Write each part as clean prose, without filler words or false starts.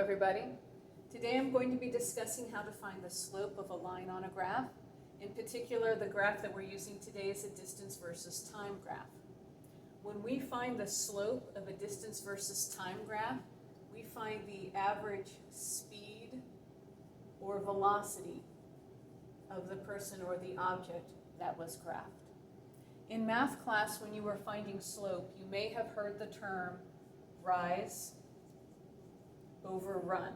everybody. Today I'm going to be discussing how to find the slope of a line on a graph. In particular, the graph that we're using today is a distance versus time graph. When we find the slope of a distance versus time graph, we find the average speed or velocity of the person or the object that was graphed. In math class, when you were finding slope, you may have heard the term rise over run.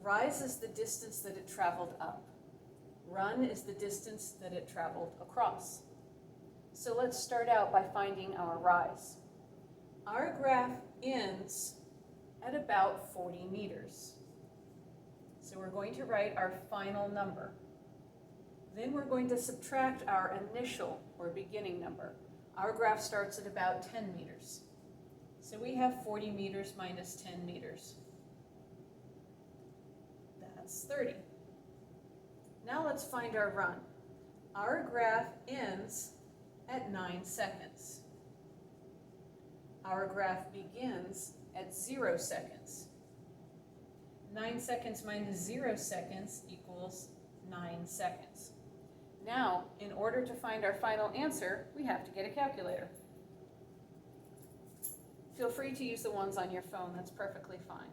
Rise is the distance that it traveled up. Run is the distance that it traveled across. So let's start out by finding our rise. Our graph ends at about 40 meters. So we're going to write our final number. Then we're going to subtract our initial or beginning number. Our graph starts at about 10 meters. So we have 40 meters minus 10 meters. That's 30. Now let's find our run. Our graph ends at 9 seconds. Our graph begins at 0 seconds. 9 seconds minus 0 seconds equals 9 seconds. Now, in order to find our final answer, we have to get a calculator. Feel free to use the ones on your phone, that's perfectly fine.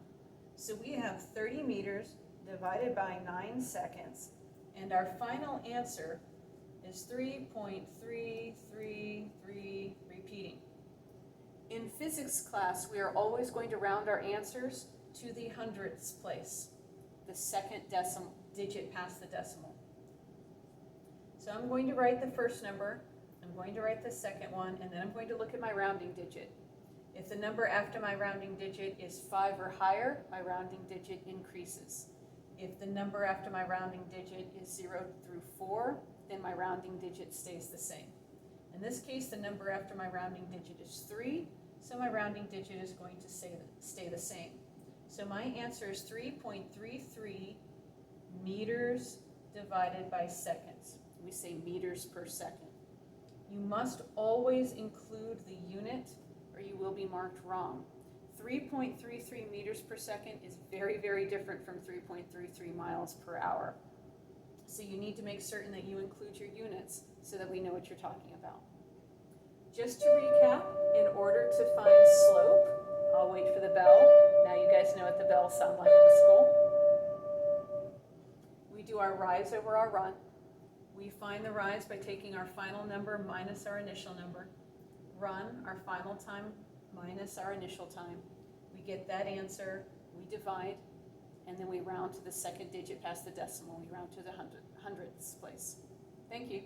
So we have 30 meters divided by 9 seconds, and our final answer is 3.333 repeating. In physics class, we are always going to round our answers to the hundredths place, the second decimal digit past the decimal. So I'm going to write the first number, I'm going to write the second one, and then I'm going to look at my rounding digit. If the number after my rounding digit is 5 or higher, my rounding digit increases. If the number after my rounding digit is 0 through 4, then my rounding digit stays the same. In this case, the number after my rounding digit is 3, so my rounding digit is going to stay the same. So my answer is 3.33 meters divided by seconds. We say meters per second. You must always include the unit or you will be marked wrong. 3.33 meters per second is very, very different from 3.33 miles per hour. So you need to make certain that you include your units so that we know what you're talking about. Just to recap, in order to find slope, I'll wait for the bell. Now you guys know what the bells sound like at the school. We do our rise over our run. We find the rise by taking our final number minus our initial number. Run, our final time minus our initial time. We get that answer, we divide, and then we round to the second digit past the decimal. We round to the hundredths place. Thank you.